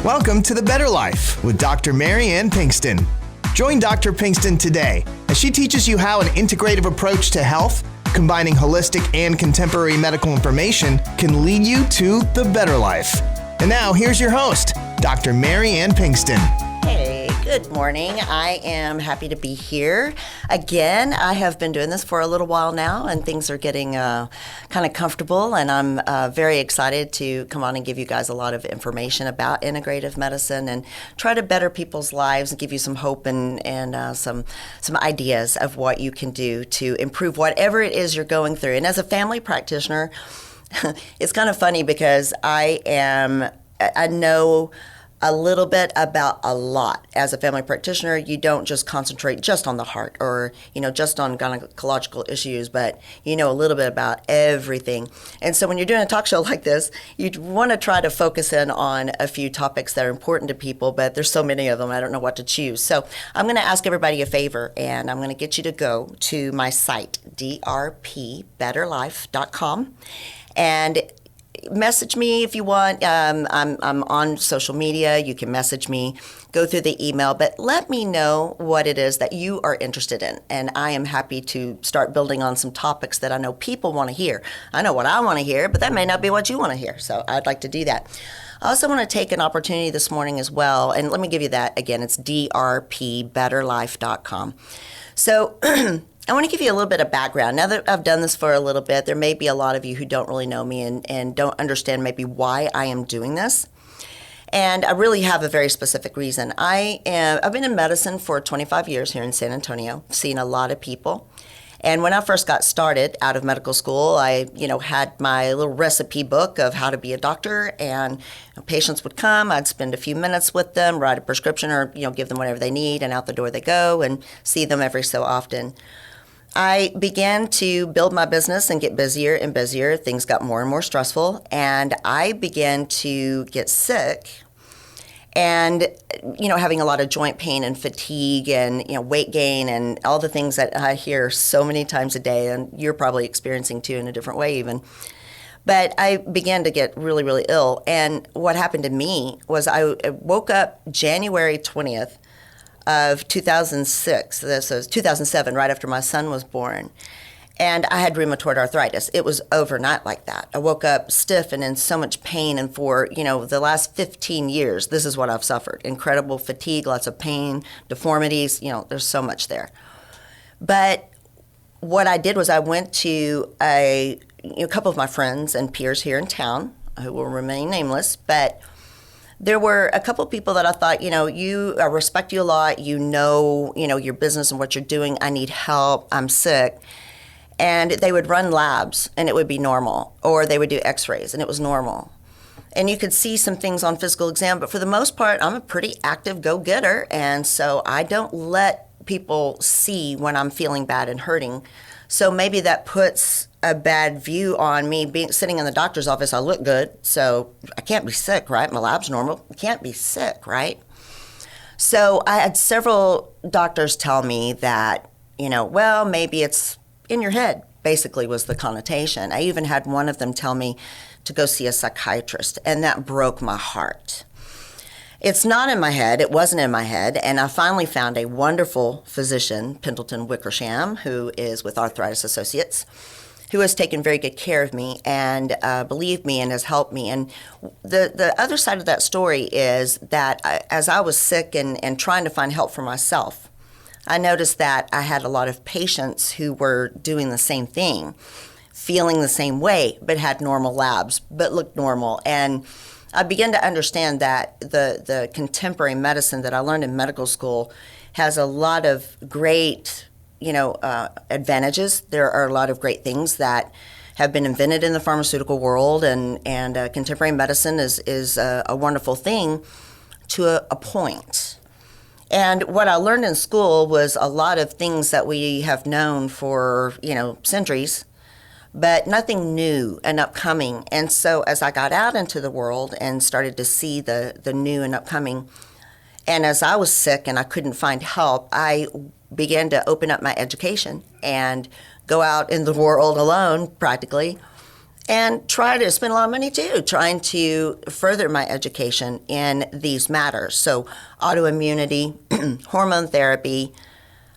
Welcome to The Better Life with Dr. Marianne Pinkston. Join Dr. Pinkston today as she teaches you how an integrative approach to health, combining holistic and contemporary medical information, can lead you to the better life. And now, here's your host, Dr. Marianne Pinkston. Hey, good morning. I am happy to be here again. I have been doing this for a little while now, and things are getting kind of comfortable, and I'm very excited to come on and give you guys a lot of information about integrative medicine and try to better people's lives and give you some hope and some ideas of what you can do to improve whatever it is you're going through. And as a family practitioner, it's kind of funny because I know a little bit about a lot. As a family practitioner, you don't just concentrate just on the heart or, just on gynecological issues, but you know a little bit about everything. And so when you're doing a talk show like this, you want to try to focus in on a few topics that are important to people, but there's so many of them, I don't know what to choose. So I'm going to ask everybody a favor, and I'm going to get you to go to my site, drpbetterlife.com, and message me if you want. I'm on social media. You can message me, go through the email, but let me know what it is that you are interested in. And I am happy to start building on some topics that I know people want to hear. I know what I want to hear, but that may not be what you want to hear. So I'd like to do that. I also want to take an opportunity this morning as well. And let me give you that again. It's drpbetterlife.com. So I want to give you a little bit of background. Now that I've done this for a little bit, there may be a lot of you who don't really know me and don't understand maybe why I am doing this. And I really have a very specific reason. I've been in medicine for 25 years here in San Antonio, seen a lot of people. And when I first got started out of medical school, I had my little recipe book of how to be a doctor, and patients would come, I'd spend a few minutes with them, write a prescription or give them whatever they need, and out the door they go, and see them every so often. I began to build my business and get busier and busier. Things got more and more stressful, and I began to get sick and, having a lot of joint pain and fatigue and, weight gain and all the things that I hear so many times a day, and you're probably experiencing too in a different way even. But I began to get really, really ill, and what happened to me was I woke up January 20th, of 2006, this was 2007, right after my son was born, and I had rheumatoid arthritis. It was overnight like that. I woke up stiff and in so much pain, and for, the last 15 years, this is what I've suffered. Incredible fatigue, lots of pain, deformities, there's so much there. But what I did was I went to a couple of my friends and peers here in town, who will remain nameless, but there were a couple of people that I thought, I respect you a lot, your business and what you're doing, I need help, I'm sick. And they would run labs and it would be normal, or they would do x-rays and it was normal. And you could see some things on physical exam, but for the most part, I'm a pretty active go-getter, and so I don't let people see when I'm feeling bad and hurting. So maybe that puts a bad view on me sitting in the doctor's office. I look good, so I can't be sick, right? My lab's normal. I can't be sick, right? So I had several doctors tell me that, well, maybe it's in your head, basically was the connotation. I even had one of them tell me to go see a psychiatrist, and that broke my heart. It's not in my head. It wasn't in my head. And I finally found a wonderful physician, Pendleton Wickersham, who is with Arthritis Associates, who has taken very good care of me and believed me and has helped me. And the other side of that story is that as I was sick and trying to find help for myself, I noticed that I had a lot of patients who were doing the same thing, feeling the same way, but had normal labs, but looked normal. And I began to understand that the contemporary medicine that I learned in medical school has a lot of great, advantages. There are a lot of great things that have been invented in the pharmaceutical world, and contemporary medicine is a wonderful thing to a point. And what I learned in school was a lot of things that we have known for, centuries, but nothing new and upcoming. And so as I got out into the world and started to see the new and upcoming, and as I was sick and I couldn't find help, I began to open up my education and go out in the world alone, practically, and try to spend a lot of money too, trying to further my education in these matters. So autoimmunity, hormone therapy,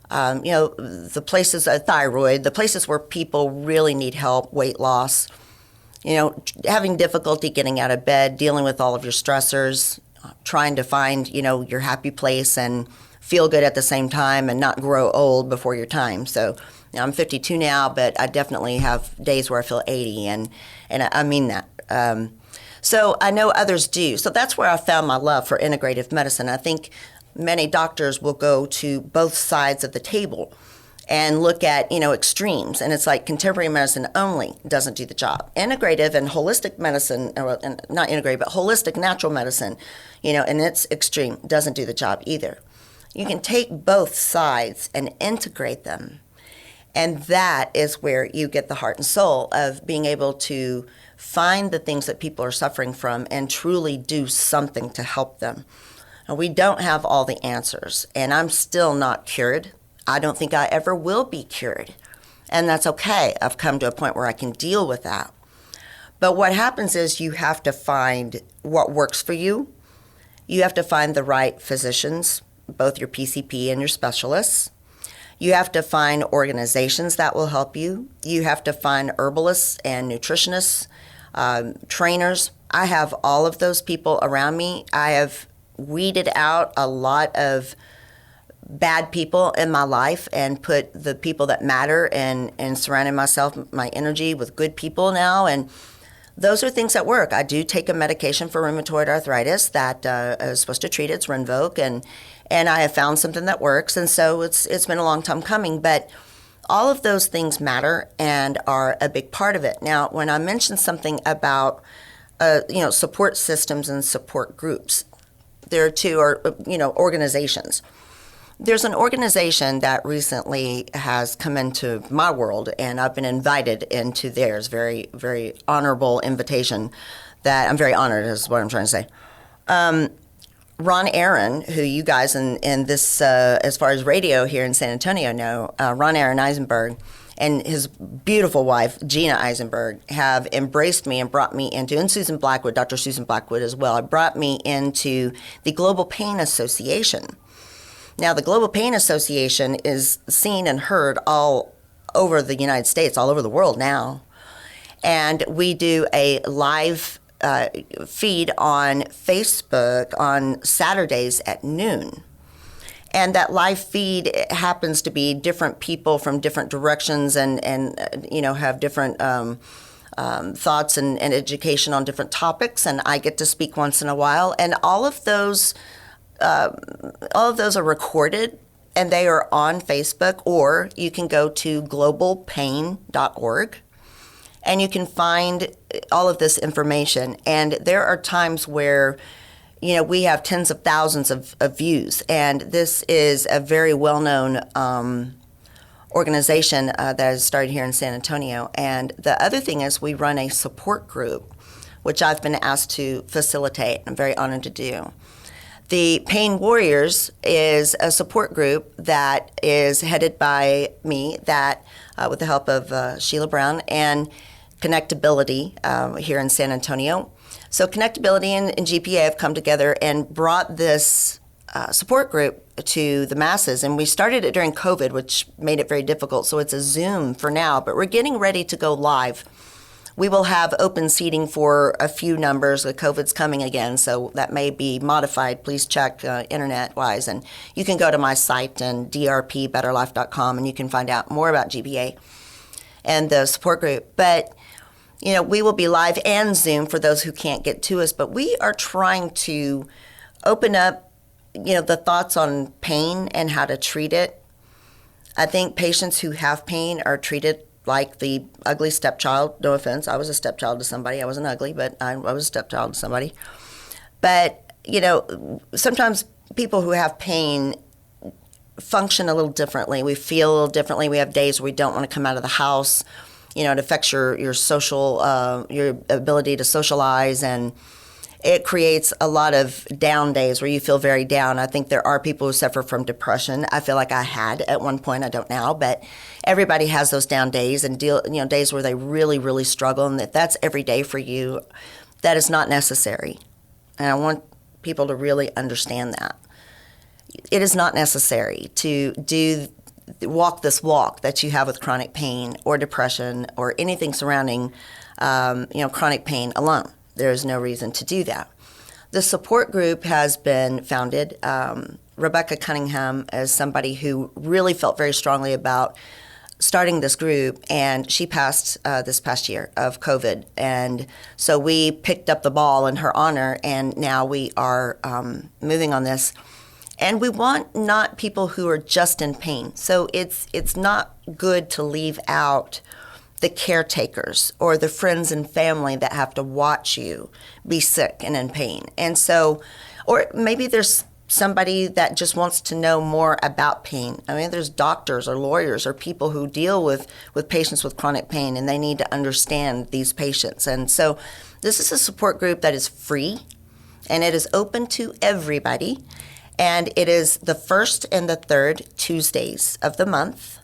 the places, thyroid, the places where people really need help, weight loss, having difficulty getting out of bed, dealing with all of your stressors, trying to find, your happy place and feel good at the same time and not grow old before your time. So I'm 52 now, but I definitely have days where I feel 80, and I mean that. So I know others do. So that's where I found my love for integrative medicine. I think many doctors will go to both sides of the table and look at, extremes. And it's like contemporary medicine only doesn't do the job. Integrative and holistic medicine, not integrative, but holistic natural medicine, in its extreme doesn't do the job either. You can take both sides and integrate them. And that is where you get the heart and soul of being able to find the things that people are suffering from and truly do something to help them. Now, we don't have all the answers, and I'm still not cured. I don't think I ever will be cured. And that's okay. I've come to a point where I can deal with that. But what happens is you have to find what works for you. You have to find the right physicians, both your PCP and your specialists. You have to find organizations that will help you. You have to find herbalists and nutritionists, trainers. I have all of those people around me. I have weeded out a lot of bad people in my life and put the people that matter and surrounding myself, my energy with good people now. And those are things that work. I do take a medication for rheumatoid arthritis that is supposed to treat it. It's Rinvoq, and I have found something that works. And so it's been a long time coming, but all of those things matter and are a big part of it. Now, when I mentioned something about support systems and support groups, there are two organizations. There's an organization that recently has come into my world, and I've been invited into theirs. Very, very honorable invitation that I'm very honored, is what I'm trying to say. Ron Aaron, who you guys in this, as far as radio here in San Antonio know, Ron Aaron Eisenberg and his beautiful wife, Gina Eisenberg, have embraced me and brought me into, and Susan Blackwood, Dr. Susan Blackwood as well, brought me into the Global Pain Association. Now, the Global Pain Association is seen and heard all over the United States, all over the world now. And we do a live feed on Facebook on Saturdays at noon. And that live feed happens to be different people from different directions and have different thoughts and education on different topics. And I get to speak once in a while. And all of those are recorded, and they are on Facebook, or you can go to globalpain.org, and you can find all of this information. And there are times where, we have tens of thousands of views, and this is a very well-known organization that has started here in San Antonio. And the other thing is we run a support group, which I've been asked to facilitate. I'm very honored to do. The Pain Warriors is a support group that is headed by me, that with the help of Sheila Brown, and Connectability here in San Antonio. So Connectability and GPA have come together and brought this support group to the masses. And we started it during COVID, which made it very difficult. So it's a Zoom for now, but we're getting ready to go live. We will have open seating for a few numbers. The COVID's coming again, so that may be modified. Please check internet-wise. And you can go to my site and drpbetterlife.com, and you can find out more about GPA and the support group. But we will be live and Zoom for those who can't get to us. But we are trying to open up, the thoughts on pain and how to treat it. I think patients who have pain are treated like the ugly stepchild. No offense, I was a stepchild to somebody. I wasn't ugly, but I was a stepchild to somebody. But, sometimes people who have pain function a little differently. We feel a little differently. We have days where we don't want to come out of the house. It affects your social, your ability to socialize, and it creates a lot of down days where you feel very down. I think there are people who suffer from depression. I feel like I had at one point, I don't now, but everybody has those down days and days where they really, really struggle. And if that's every day for you, that is not necessary. And I want people to really understand that. It is not necessary to walk this walk that you have with chronic pain or depression or anything surrounding chronic pain alone. There is no reason to do that. The support group has been founded. Rebecca Cunningham is somebody who really felt very strongly about starting this group, and she passed this past year of COVID. And so we picked up the ball in her honor, and now we are moving on this. And we want not people who are just in pain. So it's not good to leave out the caretakers or the friends and family that have to watch you be sick and in pain. And so, or maybe there's somebody that just wants to know more about pain. I mean, there's doctors or lawyers or people who deal with patients with chronic pain, and they need to understand these patients. And so this is a support group that is free, and it is open to everybody. And it is the first and the third Tuesdays of the month.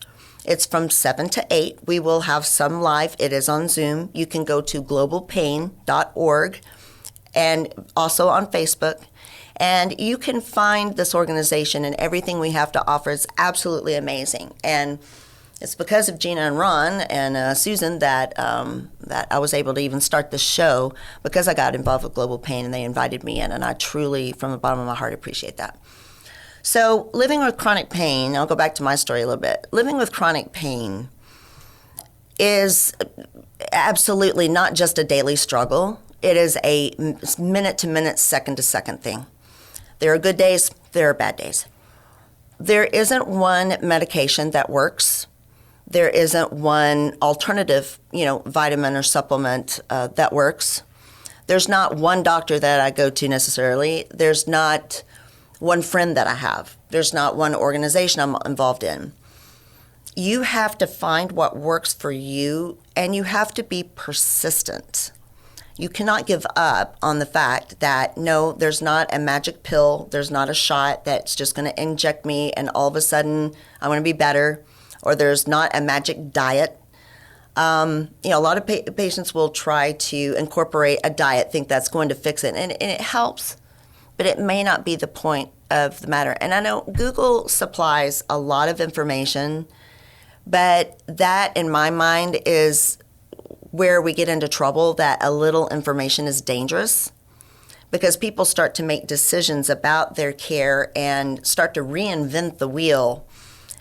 It's from 7 to 8. We will have some live. It is on Zoom. You can go to globalpain.org and also on Facebook. And you can find this organization, and everything we have to offer is absolutely amazing. And it's because of Gina and Ron and Susan that I was able to even start this show, because I got involved with Global Pain and they invited me in, and I truly, from the bottom of my heart, appreciate that. So living with chronic pain, I'll go back to my story a little bit. Living with chronic pain is absolutely not just a daily struggle. It is a minute-to-minute, second-to-second thing. There are good days, there are bad days. There isn't one medication that works. There isn't one alternative, vitamin or supplement that works. There's not one doctor that I go to necessarily. There's not one friend that I have. There's not one organization I'm involved in. You have to find what works for you, and you have to be persistent. You cannot give up on the fact that, no, there's not a magic pill, there's not a shot that's just going to inject me and all of a sudden I'm going to be better, or there's not a magic diet. A lot of patients will try to incorporate a diet, think that's going to fix it, and it helps, but it may not be the point of the matter. And I know Google supplies a lot of information, but that, in my mind, is where we get into trouble, that a little information is dangerous, because people start to make decisions about their care and start to reinvent the wheel.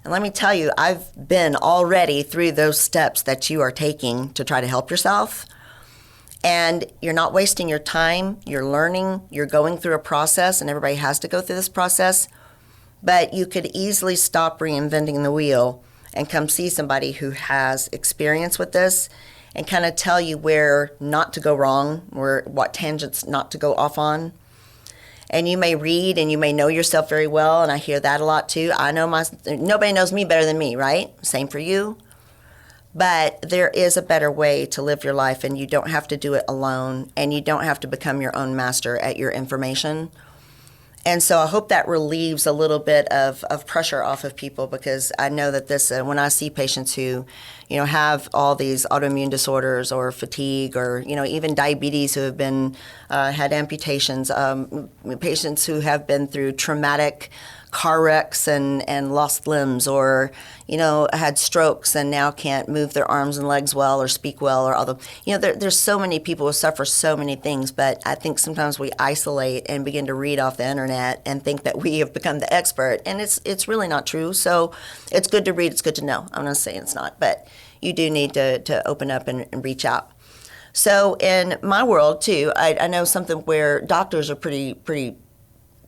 And let me tell you, I've been already through those steps that you are taking to try to help yourself. And you're not wasting your time, you're learning, you're going through a process, and everybody has to go through this process. But you could easily stop reinventing the wheel and come see somebody who has experience with this and kind of tell you where not to go wrong, what tangents not to go off on. And you may read and you may know yourself very well, and I hear that a lot too. I know nobody knows me better than me, right? Same for you. But there is a better way to live your life, and you don't have to do it alone, and you don't have to become your own master at your information. And so I hope that relieves a little bit of pressure off of people, because I know that this, when I see patients who, have all these autoimmune disorders or fatigue or, even diabetes who have been, had amputations, patients who have been through traumatic car wrecks and lost limbs, or, had strokes and now can't move their arms and legs well or speak well, or although, there's so many people who suffer so many things, but I think sometimes we isolate and begin to read off the internet and think that we have become the expert, and it's really not true. So it's good to read, it's good to know. I'm not saying it's not, but you do need to open up and reach out. So in my world too, I know something where doctors are pretty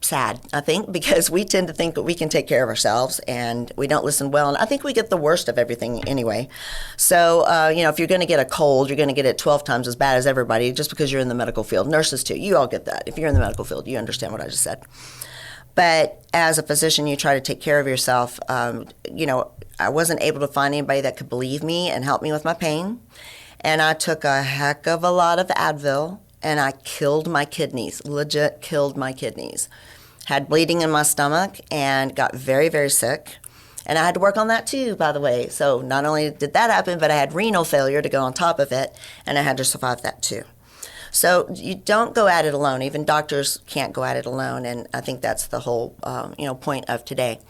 sad, I think, because we tend to think that we can take care of ourselves, and we don't listen well. And I think we get the worst of everything anyway. So, if you're going to get a cold, you're going to get it 12 times as bad as everybody, just because you're in the medical field. Nurses too, you all get that. If you're in the medical field, you understand what I just said. But as a physician, you try to take care of yourself. I wasn't able to find anybody that could believe me and help me with my pain. And I took a heck of a lot of Advil and I killed my kidneys, legit killed my kidneys. Had bleeding in my stomach and got very, very sick. And I had to work on that too, by the way. So not only did that happen, but I had renal failure to go on top of it, and I had to survive that too. So you don't go at it alone. Even doctors can't go at it alone, and I think that's the whole point of today.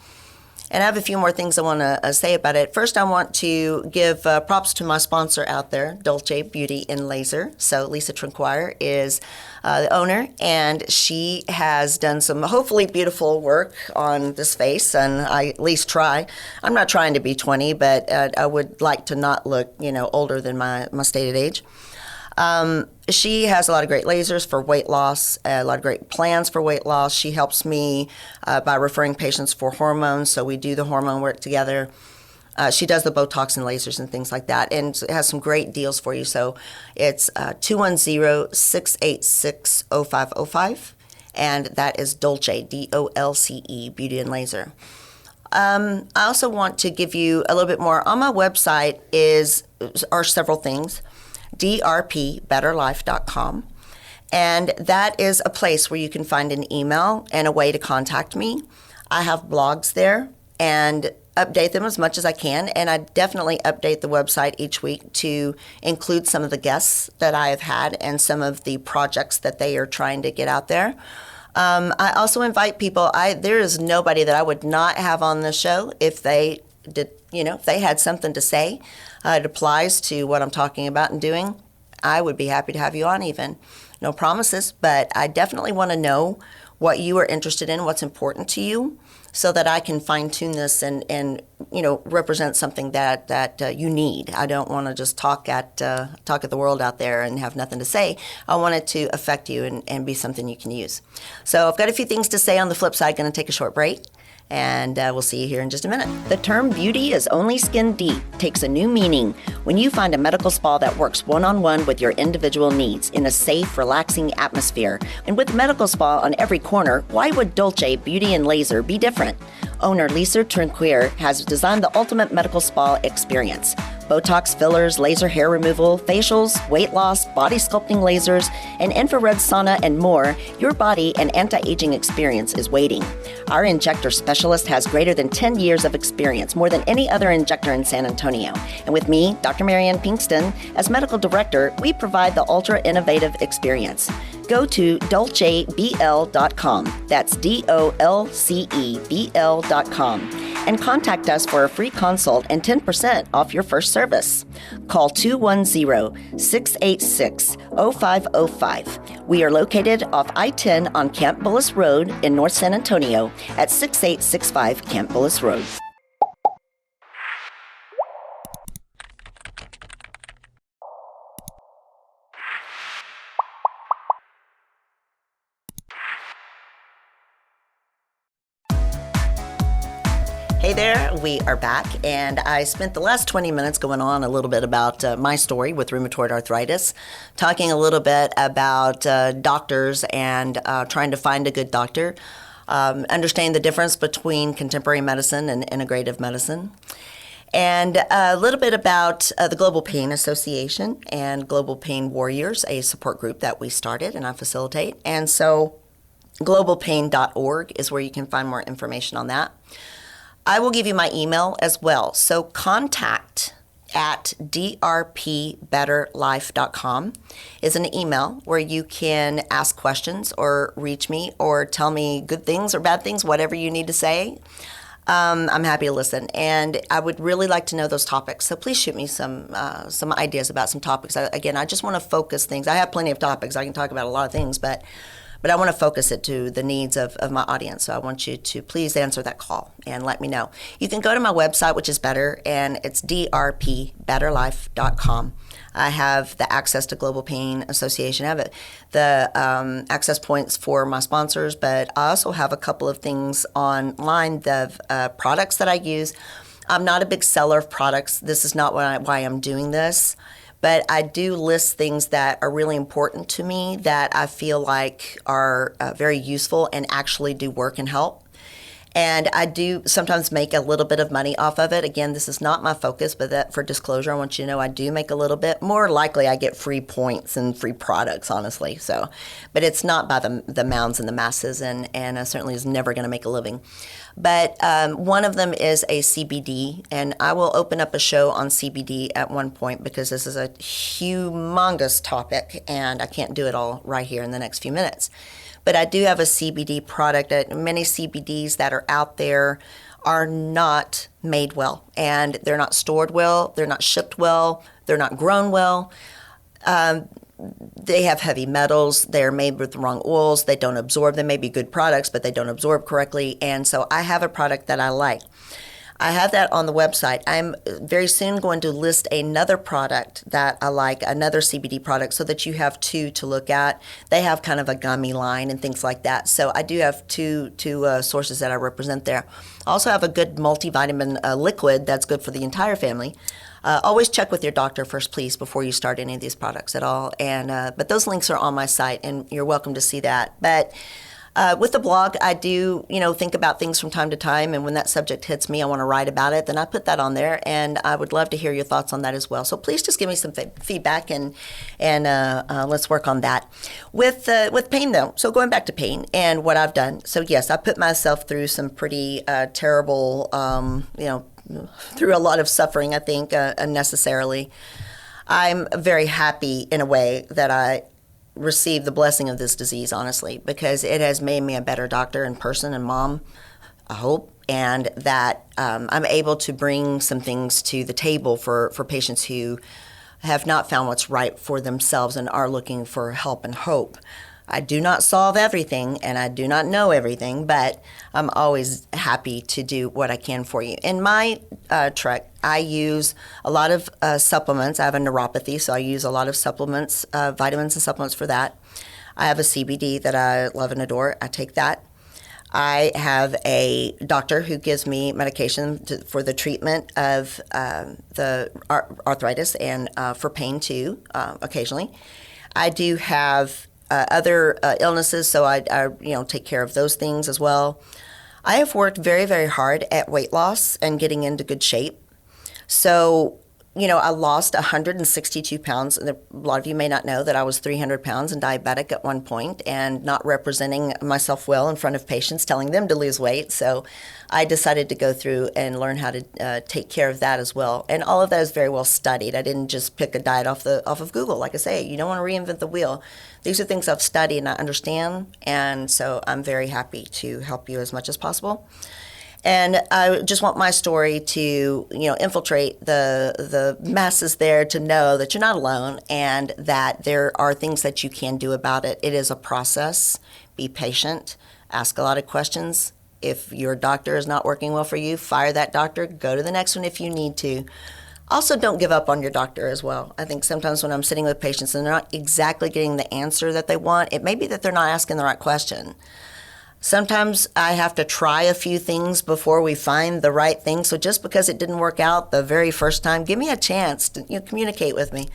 And I have a few more things I want to say about it. First, I want to give props to my sponsor out there, Dolce Beauty and Laser. So Lisa Trinquire is the owner, and she has done some hopefully beautiful work on this face, and I at least try. I'm not trying to be 20, but I would like to not look, older than my stated age. She has a lot of great lasers for weight loss, a lot of great plans for weight loss. She helps me by referring patients for hormones, so we do the hormone work together. She does the Botox and lasers and things like that, and has some great deals for you. So it's 210-686-0505, and that is Dolce, D-O-L-C-E, Beauty and Laser. I also want to give you a little bit more. On my website are several things. drpbetterlife.com, and that is a place where you can find an email and a way to contact me. I have blogs there and update them as much as I can, and I definitely update the website each week to include some of the guests that I have had and some of the projects that they are trying to get out there. I also invite people. There is nobody that I would not have on the show if they did, if they had something to say. It applies to what I'm talking about and doing. I would be happy to have you on even. No promises, but I definitely want to know what you are interested in, what's important to you, so that I can fine-tune this and represent something that you need. I don't want to just talk at the world out there and have nothing to say. I want it to affect you and be something you can use. So I've got a few things to say on the flip side. Going to take a short break. And we'll see you here in just a minute. The term beauty is only skin deep takes a new meaning when you find a medical spa that works one-on-one with your individual needs in a safe, relaxing atmosphere. And with medical spa on every corner, why would Dolce Beauty and Laser be different? Owner Lisa Trinquire has designed the ultimate medical spa experience. Botox fillers, laser hair removal, facials, weight loss, body sculpting lasers, and infrared sauna and more, your body and anti-aging experience is waiting. Our injector specialist has greater than 10 years of experience, more than any other injector in San Antonio. And with me, Dr. Marianne Pinkston, as medical director, we provide the ultra-innovative experience. Go to dolcebl.com, that's DOLCEBL.com, and contact us for a free consult and 10% off your first service. Call 210-686-0505. We are located off I-10 on Camp Bullis Road in North San Antonio at 6865 Camp Bullis Road. Hey there, we are back, and I spent the last 20 minutes going on a little bit about my story with rheumatoid arthritis, talking a little bit about doctors and trying to find a good doctor, understanding the difference between contemporary medicine and integrative medicine, and a little bit about the Global Pain Association and Global Pain Warriors, a support group that we started and I facilitate. And so globalpain.org is where you can find more information on that. I will give you my email as well. So contact at drpbetterlife.com is an email where you can ask questions or reach me or tell me good things or bad things, whatever you need to say. I'm happy to listen, and I would really like to know those topics. So please shoot me some ideas about some topics. Again, I just want to focus things. I have plenty of topics. I can talk about a lot of things, but I want to focus it to the needs of my audience. So I want you to please answer that call and let me know. You can go to my website, which is better, and it's drpbetterlife.com. I have the access to Global Pain Association. I have the access points for my sponsors, but I also have a couple of things online, the products that I use. I'm not a big seller of products. This is not why I'm doing this. But I do list things that are really important to me that I feel like are very useful and actually do work and help. And I do sometimes make a little bit of money off of it. Again, this is not my focus, but that for disclosure, I want you to know I do make a little bit. More likely, I get free points and free products, honestly. So, but it's not by the mounds and the masses, and certainly is never going to make a living. But one of them is a CBD, and I will open up a show on CBD at one point because this is a humongous topic, and I can't do it all right here in the next few minutes. But I do have a CBD product. Many CBDs that are out there are not made well, and they're not stored well, they're not shipped well, they're not grown well. They have heavy metals, they're made with the wrong oils, they don't absorb. They may be good products, but they don't absorb correctly. And so I have a product that I like. I have that on the website. I'm very soon going to list another product that I like, another CBD product, so that you have two to look at. They have kind of a gummy line and things like that. So I do have two sources that I represent there. I also have a good multivitamin liquid that's good for the entire family. Always check with your doctor first, please, before you start any of these products at all. And but those links are on my site, and you're welcome to see that. But with the blog, I do, think about things from time to time, and when that subject hits me, I want to write about it, then I put that on there, and I would love to hear your thoughts on that as well. So please just give me some feedback, and let's work on that. With pain, though, so going back to pain and what I've done, so yes, I put myself through some pretty terrible, through a lot of suffering, I think, unnecessarily. I'm very happy in a way that I received the blessing of this disease, honestly, because it has made me a better doctor and person and mom, I hope, and that I'm able to bring some things to the table for patients who have not found what's right for themselves and are looking for help and hope. I do not solve everything, and I do not know everything, but I'm always happy to do what I can for you. In my trek, I use a lot of supplements. I have a neuropathy, so I use a lot of supplements, vitamins and supplements for that. I have a CBD that I love and adore. I take that. I have a doctor who gives me medication for the treatment of the arthritis and for pain too, occasionally. I do have other illnesses, so I take care of those things as well. I have worked very, very hard at weight loss and getting into good shape. So, I lost 162 pounds. A lot of you may not know that I was 300 pounds and diabetic at one point and not representing myself well in front of patients, telling them to lose weight. So I decided to go through and learn how to take care of that as well. And all of that is very well studied. I didn't just pick a diet off of Google. Like I say, you don't want to reinvent the wheel. These are things I've studied and I understand. And so I'm very happy to help you as much as possible. And I just want my story to, infiltrate the masses there to know that you're not alone and that there are things that you can do about it. It is a process. Be patient. Ask a lot of questions. If your doctor is not working well for you, fire that doctor. Go to the next one if you need to. Also, don't give up on your doctor as well. I think sometimes when I'm sitting with patients and they're not exactly getting the answer that they want, it may be that they're not asking the right question. Sometimes I have to try a few things before we find the right thing. So just because it didn't work out the very first time, give me a chance to communicate with me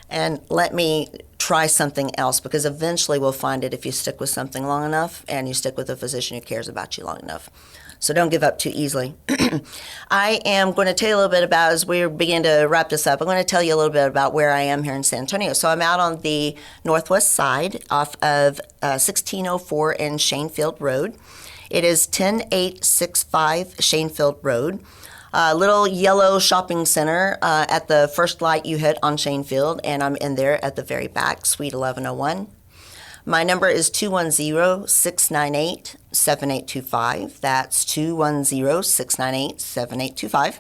and let me try something else, because eventually we'll find it if you stick with something long enough and you stick with a physician who cares about you long enough. So don't give up too easily. I am going to tell you a little bit about, as we begin to wrap this up, I'm going to tell you a little bit about where I am here in San Antonio. So I'm out on the northwest side off of 1604 and Shanefield Road. It is 10865 Shanefield Road. A little yellow shopping center at the first light you hit on Shanefield, and I'm in there at the very back, Suite 1101. My number is 210-698-7825. That's 210-698-7825.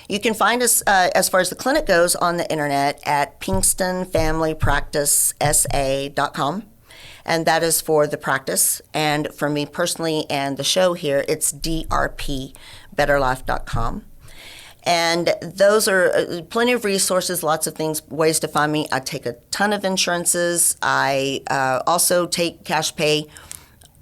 You can find us, as far as the clinic goes, on the internet at pinkstonfamilypracticesa.com. And that is for the practice. And for me personally and the show here, it's drpbetterlife.com. And those are plenty of resources, lots of things, ways to find me. I take a ton of insurances. I also take cash pay.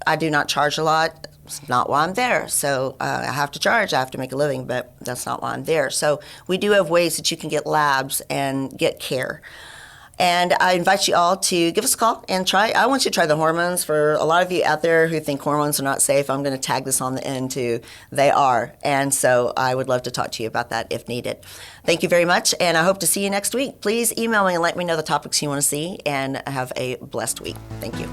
I do not charge a lot. It's not why I'm there. So I have to charge. I have to make a living, but that's not why I'm there. So we do have ways that you can get labs and get care. And I invite you all to give us a call and try. I want you to try the hormones. For a lot of you out there who think hormones are not safe, I'm going to tag this on the end too. They are. And so I would love to talk to you about that if needed. Thank you very much, and I hope to see you next week. Please email me and let me know the topics you want to see, and have a blessed week. Thank you.